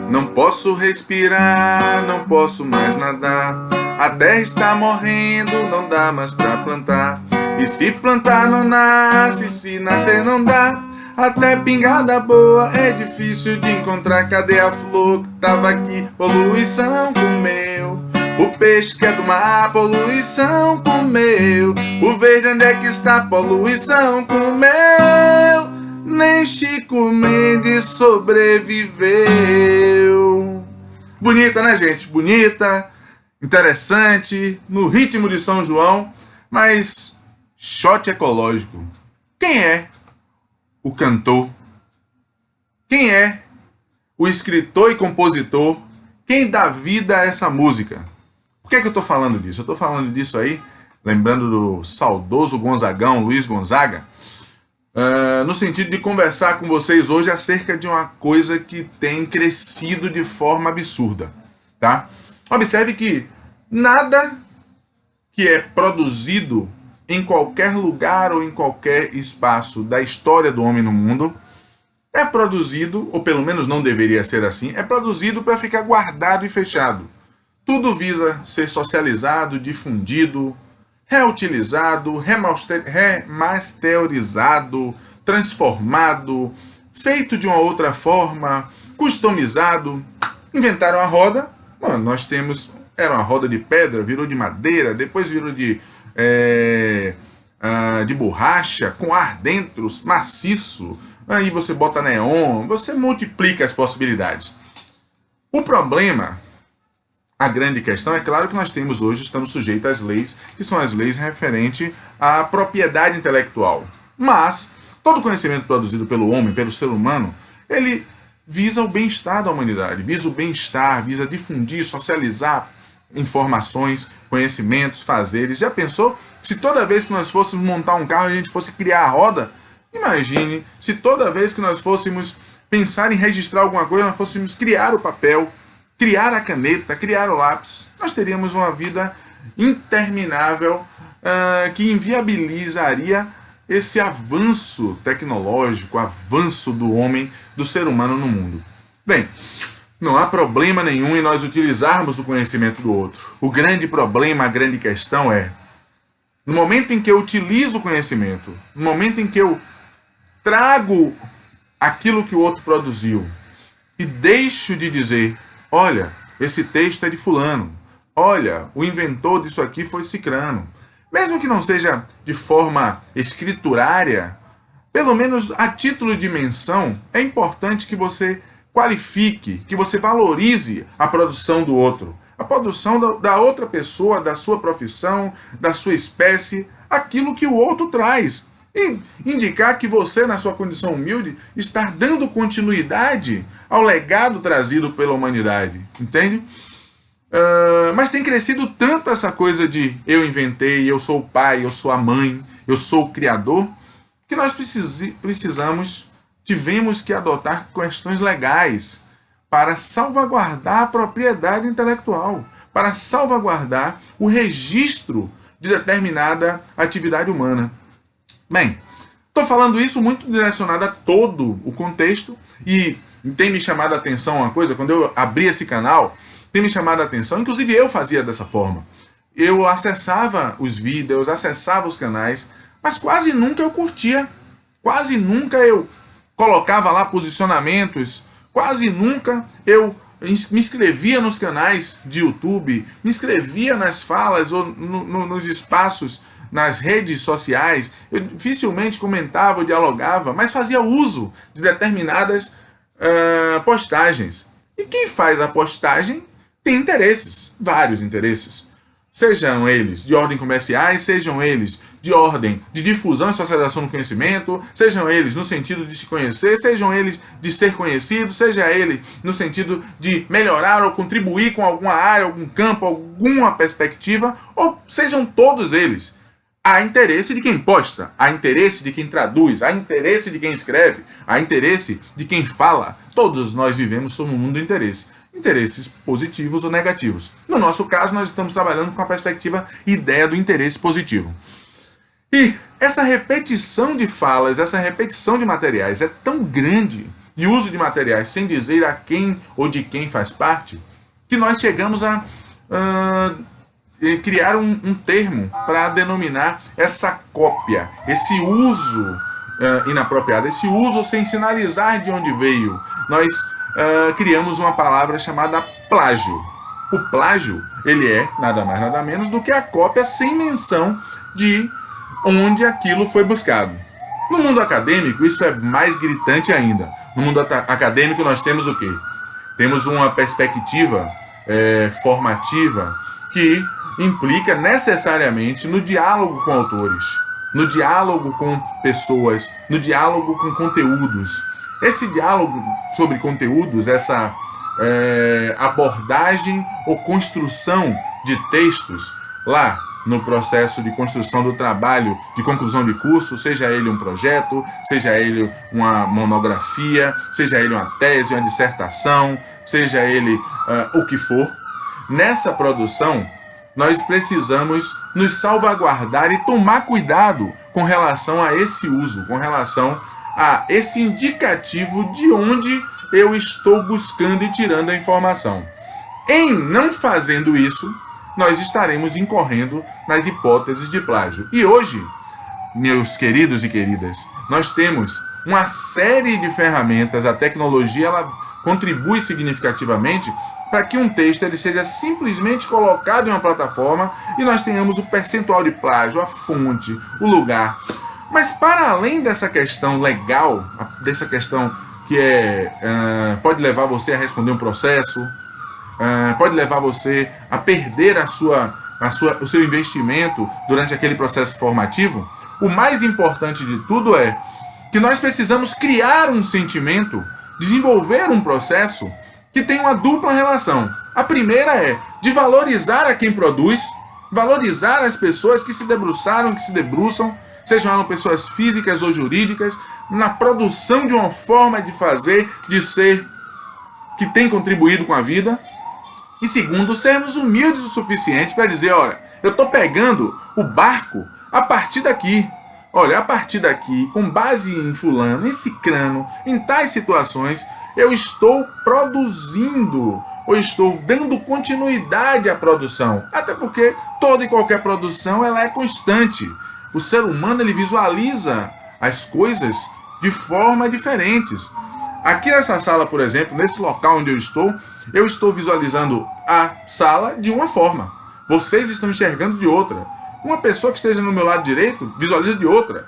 Não posso respirar, não posso mais nadar. A terra está morrendo, não dá mais pra plantar. E se plantar não nasce, se nascer não dá. Até pingada boa é difícil de encontrar. Cadê a flor que tava aqui? Poluição comeu. O peixe que é do mar, poluição comeu. O verde onde é que está? Poluição comeu. Nem Chico Mendes sobreviveu. Bonita, né, gente? Bonita, interessante, no ritmo de São João, mas shot ecológico. Quem é o cantor? Quem é o escritor e compositor? Quem dá vida a essa música? Por que eu estou falando disso? Eu estou falando disso aí, lembrando do saudoso Gonzagão, Luiz Gonzaga, no sentido de conversar com vocês hoje acerca de uma coisa que tem crescido de forma absurda, tá? Observe que nada que é produzido em qualquer lugar ou em qualquer espaço da história do homem no mundo é produzido, ou pelo menos não deveria ser assim, é produzido para ficar guardado e fechado. Tudo visa ser socializado, difundido, reutilizado, remasterizado, transformado, feito de uma outra forma, customizado. Inventaram a roda, mano, nós temos, era uma roda de pedra, virou de madeira, depois virou de borracha, com ar dentro, maciço, aí você bota neon, você multiplica as possibilidades. O problema, a grande questão, é claro que nós temos hoje, estamos sujeitos às leis, que são as leis referentes à propriedade intelectual. Mas todo conhecimento produzido pelo homem, pelo ser humano, ele visa o bem-estar da humanidade, visa o bem-estar, visa difundir, socializar informações, conhecimentos, fazeres. Já pensou se toda vez que nós fôssemos montar um carro a gente fosse criar a roda? Imagine se toda vez que nós fôssemos pensar em registrar alguma coisa, nós fôssemos criar o papel, criar a caneta, criar o lápis. Nós teríamos uma vida interminável que inviabilizaria esse avanço tecnológico, avanço do homem, do ser humano no mundo. Bem, não há problema nenhum em nós utilizarmos o conhecimento do outro. O grande problema, a grande questão é, no momento em que eu utilizo o conhecimento, no momento em que eu trago aquilo que o outro produziu e deixo de dizer, olha, esse texto é de fulano, olha, o inventor disso aqui foi cicrano. Mesmo que não seja de forma escriturária, pelo menos a título de menção, é importante que você qualifique, que você valorize a produção do outro. A produção da outra pessoa, da sua profissão, da sua espécie, aquilo que o outro traz. E indicar que você, na sua condição humilde, está dando continuidade ao legado trazido pela humanidade. Entende? Mas tem crescido tanto essa coisa de eu inventei, eu sou o pai, eu sou a mãe, eu sou o criador, que nós tivemos que adotar questões legais para salvaguardar a propriedade intelectual, para salvaguardar o registro de determinada atividade humana. Bem, estou falando isso muito direcionado a todo o contexto e tem me chamado a atenção uma coisa, quando eu abri esse canal, tem me chamado a atenção, inclusive eu fazia dessa forma. Eu acessava os vídeos, acessava os canais, mas quase nunca eu curtia, quase nunca eu colocava lá posicionamentos, quase nunca eu me inscrevia nos canais de YouTube, me inscrevia nas falas ou nos espaços, nas redes sociais. Eu dificilmente comentava ou dialogava, mas fazia uso de determinadas postagens. E quem faz a postagem tem interesses, vários interesses. Sejam eles de ordem comerciais, sejam eles de ordem de difusão e socialização do conhecimento, sejam eles no sentido de se conhecer, sejam eles de ser conhecido, seja ele no sentido de melhorar ou contribuir com alguma área, algum campo, alguma perspectiva, ou sejam todos eles. Há interesse de quem posta, há interesse de quem traduz, há interesse de quem escreve, há interesse de quem fala. Todos nós vivemos sob um mundo de interesse. Interesses positivos ou negativos. No nosso caso, nós estamos trabalhando com a perspectiva ideia do interesse positivo. E essa repetição de falas, essa repetição de materiais é tão grande, de uso de materiais sem dizer a quem ou de quem faz parte, que nós chegamos a criar um termo para denominar essa cópia, esse uso inapropriado, esse uso sem sinalizar de onde veio. Nós criamos uma palavra chamada plágio. O plágio, ele é nada mais nada menos do que a cópia sem menção de onde aquilo foi buscado. No mundo acadêmico, isso é mais gritante ainda. No mundo acadêmico, nós temos o quê? Temos uma perspectiva formativa que implica necessariamente no diálogo com autores, no diálogo com pessoas, no diálogo com conteúdos. Esse diálogo sobre conteúdos, essa abordagem ou construção de textos lá no processo de construção do trabalho de conclusão de curso, seja ele um projeto, seja ele uma monografia, seja ele uma tese, uma dissertação, seja ele o que for. Nessa produção, nós precisamos nos salvaguardar e tomar cuidado com relação a esse uso, com relação a esse indicativo de onde eu estou buscando e tirando a informação. Em não fazendo isso, nós estaremos incorrendo nas hipóteses de plágio. E hoje, meus queridos e queridas, nós temos uma série de ferramentas, a tecnologia ela contribui significativamente para que um texto ele seja simplesmente colocado em uma plataforma e nós tenhamos o percentual de plágio, a fonte, o lugar. Mas para além dessa questão legal, dessa questão que pode levar você a responder um processo, pode levar você a perder o seu investimento durante aquele processo formativo, o mais importante de tudo é que nós precisamos criar um sentimento, desenvolver um processo que tem uma dupla relação. A primeira é de valorizar a quem produz, valorizar as pessoas que se debruçaram, que se debruçam, sejam elas pessoas físicas ou jurídicas, na produção de uma forma de fazer, de ser, que tem contribuído com a vida. E segundo, sermos humildes o suficiente para dizer, olha, eu estou pegando o barco a partir daqui. Olha, a partir daqui, com base em fulano, em cicrano, em tais situações, eu estou produzindo, ou estou dando continuidade à produção. Até porque toda e qualquer produção ela é constante. O ser humano ele visualiza as coisas de forma diferentes. Aqui nessa sala, por exemplo, nesse local onde eu estou visualizando a sala de uma forma. Vocês estão enxergando de outra. Uma pessoa que esteja no meu lado direito visualiza de outra.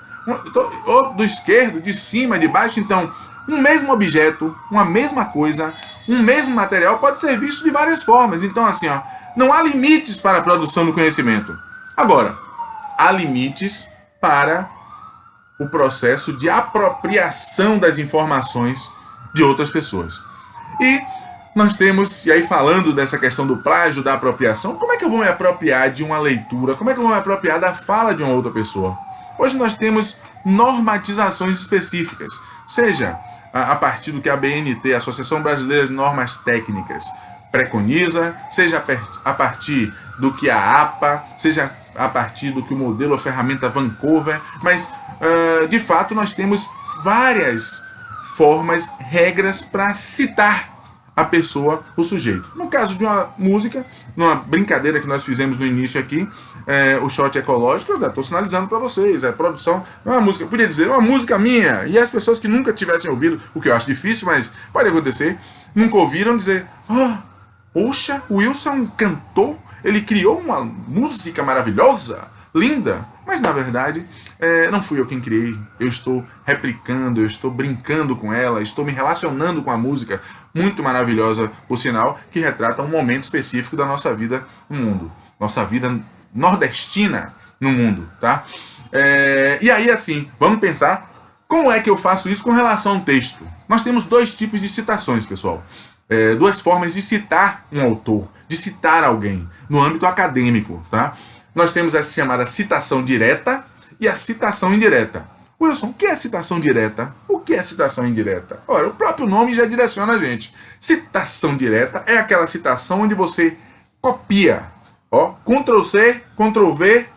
Ou do esquerdo, de cima, de baixo. Então, um mesmo objeto, uma mesma coisa, um mesmo material pode ser visto de várias formas. Então, assim, não há limites para a produção do conhecimento. Agora, há limites para o processo de apropriação das informações de outras pessoas. E nós temos, e aí falando dessa questão do plágio, da apropriação, como é que eu vou me apropriar de uma leitura? Como é que eu vou me apropriar da fala de uma outra pessoa? Hoje nós temos normatizações específicas, seja a partir do que a ABNT, a Associação Brasileira de Normas Técnicas, preconiza, seja a partir do que a APA, seja a partir do que o modelo ou ferramenta Vancouver, mas de fato nós temos várias formas, regras para citar a pessoa, o sujeito. No caso de uma música, numa brincadeira que nós fizemos no início aqui, o shot ecológico, eu estou sinalizando para vocês, a produção é uma música, eu podia dizer, uma música minha, e as pessoas que nunca tivessem ouvido, o que eu acho difícil, mas pode acontecer, nunca ouviram dizer, poxa, o Wilson é um cantor, ele criou uma música maravilhosa, linda, mas na verdade não fui eu quem criei, eu estou replicando, eu estou brincando com ela, estou me relacionando com a música muito maravilhosa, por sinal, que retrata um momento específico da nossa vida no mundo, nossa vida nordestina no mundo, tá? E aí assim, vamos pensar, como é que eu faço isso com relação ao texto? Nós temos dois tipos de citações, pessoal. Duas formas de citar um autor, de citar alguém, no âmbito acadêmico, tá? Nós temos a chamada citação direta e a citação indireta. Wilson, o que é citação direta? O que é citação indireta? Olha, o próprio nome já direciona a gente. Citação direta é aquela citação onde você copia. Ctrl+C, Ctrl+V,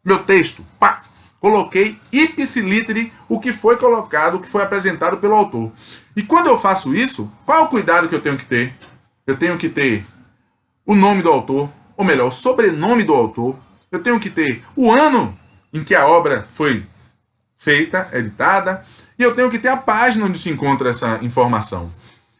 meu texto, coloquei ipsi literi o que foi colocado, o que foi apresentado pelo autor. E quando eu faço isso, qual é o cuidado que eu tenho que ter? Eu tenho que ter o nome do autor, ou melhor, o sobrenome do autor. Eu tenho que ter o ano em que a obra foi feita, editada, e eu tenho que ter a página onde se encontra essa informação.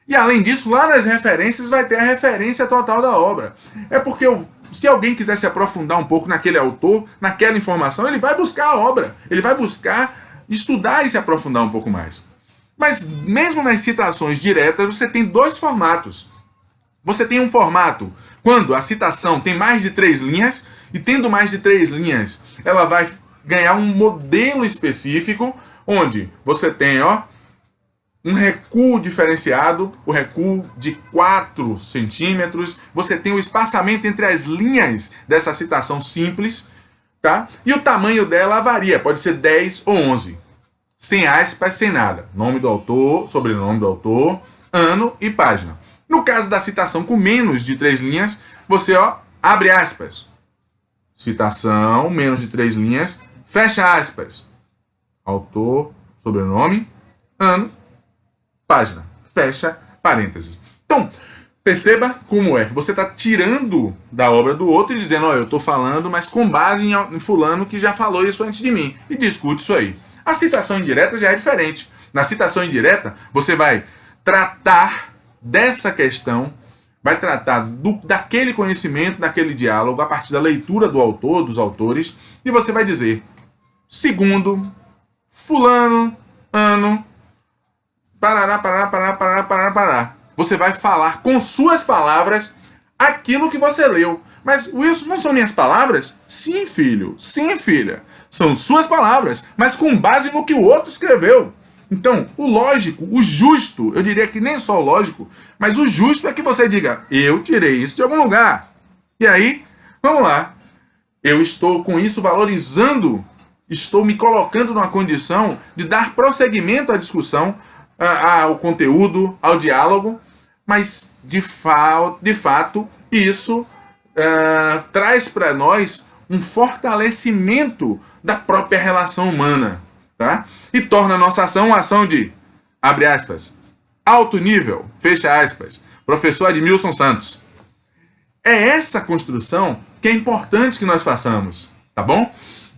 E além disso, lá nas referências vai ter a referência total da obra. É porque se alguém quiser se aprofundar um pouco naquele autor, naquela informação, ele vai buscar a obra, ele vai buscar estudar e se aprofundar um pouco mais. Mas mesmo nas citações diretas, você tem dois formatos. Você tem um formato quando a citação tem mais de 3 linhas, e tendo mais de 3 linhas, ela vai ganhar um modelo específico, onde você tem um recuo diferenciado, o recuo de 4 centímetros, você tem o espaçamento entre as linhas dessa citação simples, tá? E o tamanho dela varia, pode ser 10 ou 11. Sem aspas, sem nada. Nome do autor, sobrenome do autor, ano e página. No caso da citação com menos de 3 linhas, você abre aspas. Citação, menos de 3 linhas, fecha aspas. Autor, sobrenome, ano, página. Fecha parênteses. Então, perceba como é. Você está tirando da obra do outro e dizendo, eu estou falando, mas com base em fulano que já falou isso antes de mim. E discute isso aí. A citação indireta já é diferente. Na citação indireta, você vai tratar dessa questão, vai tratar daquele conhecimento, daquele diálogo, a partir da leitura do autor, dos autores, e você vai dizer, segundo, fulano, ano, parará, parará, parará, parará, parará, parará. Você vai falar com suas palavras aquilo que você leu. Mas, Wilson, não são minhas palavras? Sim, filho. Sim, filha. São suas palavras, mas com base no que o outro escreveu. Então, o lógico, o justo, eu diria que nem só o lógico, mas o justo é que você diga, eu tirei isso de algum lugar. E aí, vamos lá. Eu estou com isso valorizando, estou me colocando numa condição de dar prosseguimento à discussão, ao conteúdo, ao diálogo, mas, de fato, isso traz para nós um fortalecimento da própria relação humana, tá? E torna a nossa ação uma ação de, abre aspas, alto nível, fecha aspas, professor Admilson Santos. É essa construção que é importante que nós façamos, tá bom?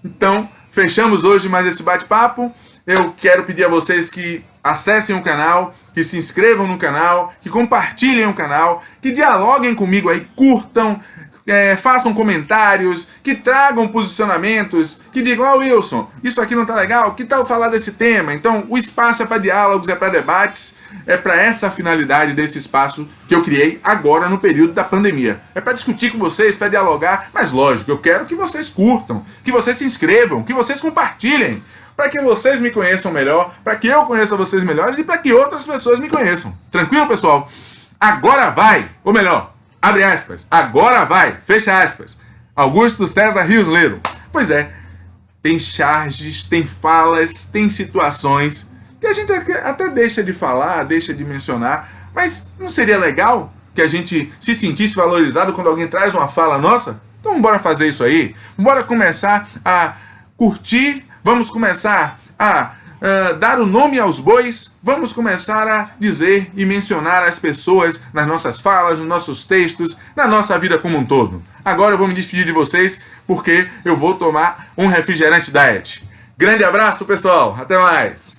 Então, fechamos hoje mais esse bate-papo. Eu quero pedir a vocês que acessem o canal, que se inscrevam no canal, que compartilhem o canal, que dialoguem comigo aí, curtam, façam comentários, que tragam posicionamentos, que digam, Wilson, isso aqui não tá legal, que tal falar desse tema? Então, o espaço é para diálogos, é para debates, é para essa finalidade desse espaço que eu criei agora no período da pandemia. É para discutir com vocês, para dialogar, mas lógico, eu quero que vocês curtam, que vocês se inscrevam, que vocês compartilhem, para que vocês me conheçam melhor, para que eu conheça vocês melhores e para que outras pessoas me conheçam. Tranquilo, pessoal? Agora vai, ou melhor, abre aspas, agora vai, fecha aspas. Augusto César Rios Leiro. Pois é, tem charges, tem falas, tem situações que a gente até deixa de falar, deixa de mencionar, mas não seria legal que a gente se sentisse valorizado quando alguém traz uma fala nossa? Então bora fazer isso aí, bora começar a curtir, vamos começar a dar o nome aos bois, vamos começar a dizer e mencionar as pessoas nas nossas falas, nos nossos textos, na nossa vida como um todo. Agora eu vou me despedir de vocês porque eu vou tomar um refrigerante diet. Grande abraço, pessoal. Até mais.